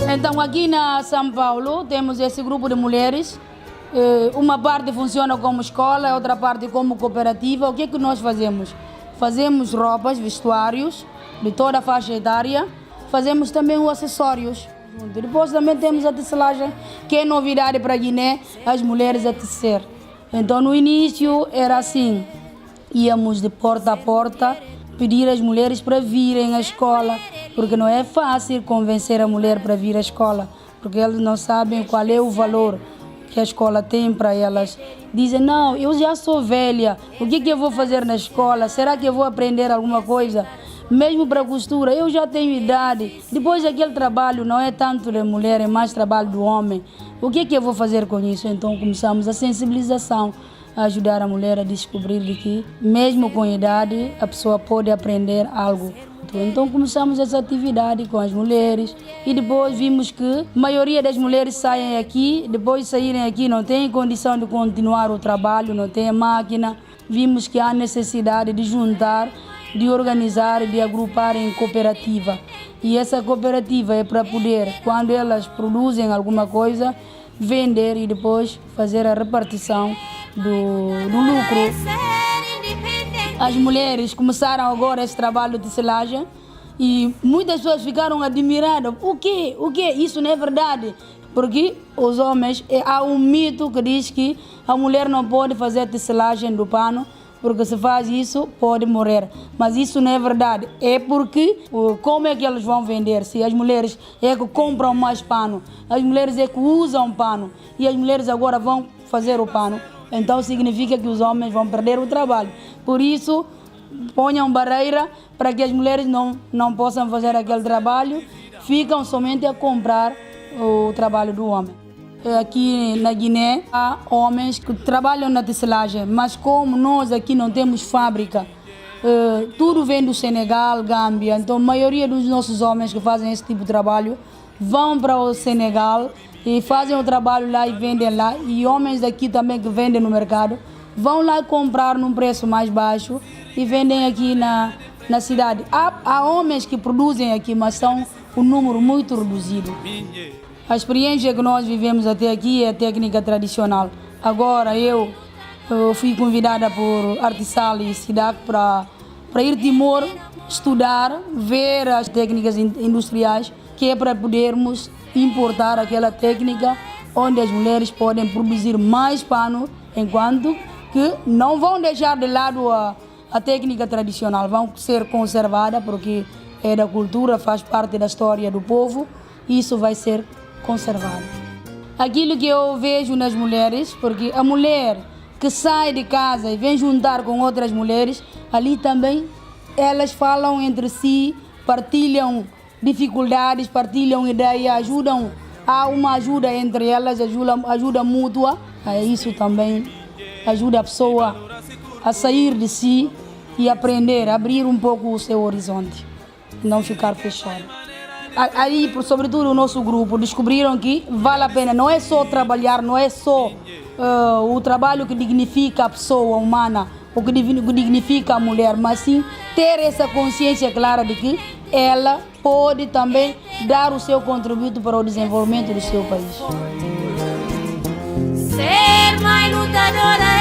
Então, aqui na São Paulo, temos esse grupo de mulheres. Uma parte funciona como escola, outra parte como cooperativa. O que é que nós fazemos? Fazemos roupas, vestuários de toda a faixa etária. Fazemos também os acessórios. Depois também temos a tecelagem, que é novidade para a Guiné, as mulheres a tecer. Então, no início era assim, íamos de porta a porta, pedir às mulheres para virem à escola, porque não é fácil convencer a mulher para vir à escola, porque elas não sabem qual é o valor que a escola tem para elas. Dizem, não, eu já sou velha, o que eu vou fazer na escola? Será que eu vou aprender alguma coisa? Mesmo para costura, eu já tenho idade. Depois aquele trabalho não é tanto da mulher, é mais trabalho do homem. O que eu vou fazer com isso? Então começamos a sensibilização, a ajudar a mulher a descobrir de que, mesmo com idade, a pessoa pode aprender algo. Então começamos essa atividade com as mulheres e depois vimos que a maioria das mulheres saem aqui, depois de saírem aqui não têm condição de continuar o trabalho, não tem máquina. Vimos que há necessidade de juntar, de organizar e de agrupar em cooperativa. E essa cooperativa é para poder, quando elas produzem alguma coisa, vender e depois fazer a repartição do lucro. As mulheres começaram agora esse trabalho de tecelagem e muitas pessoas ficaram admiradas. O quê? Isso não é verdade. Porque os homens, há um mito que diz que a mulher não pode fazer a tecelagem do pano, porque se faz isso, pode morrer. Mas isso não é verdade. É porque, como é que eles vão vender? Se as mulheres é que compram mais pano, as mulheres é que usam pano, e as mulheres agora vão fazer o pano, então significa que os homens vão perder o trabalho. Por isso, ponham barreira para que as mulheres não possam fazer aquele trabalho, ficam somente a comprar o trabalho do homem. Aqui na Guiné há homens que trabalham na tecelagem, mas como nós aqui não temos fábrica, tudo vem do Senegal, Gâmbia, então a maioria dos nossos homens que fazem esse tipo de trabalho vão para o Senegal e fazem o trabalho lá e vendem lá, e homens daqui também que vendem no mercado vão lá comprar num preço mais baixo e vendem aqui na cidade. Há homens que produzem aqui, mas são um número muito reduzido. A experiência que nós vivemos até aqui é a técnica tradicional. Agora eu fui convidada por Artisal e SIDAC para ir a Timor estudar, ver as técnicas industriais, que é para podermos importar aquela técnica onde as mulheres podem produzir mais pano, enquanto que não vão deixar de lado a técnica tradicional, vão ser conservadas porque é da cultura, faz parte da história do povo, e isso vai ser conservado. Aquilo que eu vejo nas mulheres, porque a mulher que sai de casa e vem juntar com outras mulheres, ali também elas falam entre si, partilham dificuldades, partilham ideias, ajudam, há uma ajuda entre elas, ajuda mútua. Isso também ajuda a pessoa a sair de si e aprender, abrir um pouco o seu horizonte, não ficar fechado. Aí, sobretudo o nosso grupo, descobriram que vale a pena, não é só trabalhar, não é só o trabalho que dignifica a pessoa humana, o que dignifica a mulher, mas sim ter essa consciência clara de que ela pode também dar o seu contributo para o desenvolvimento do seu país. Ser mais lutadora.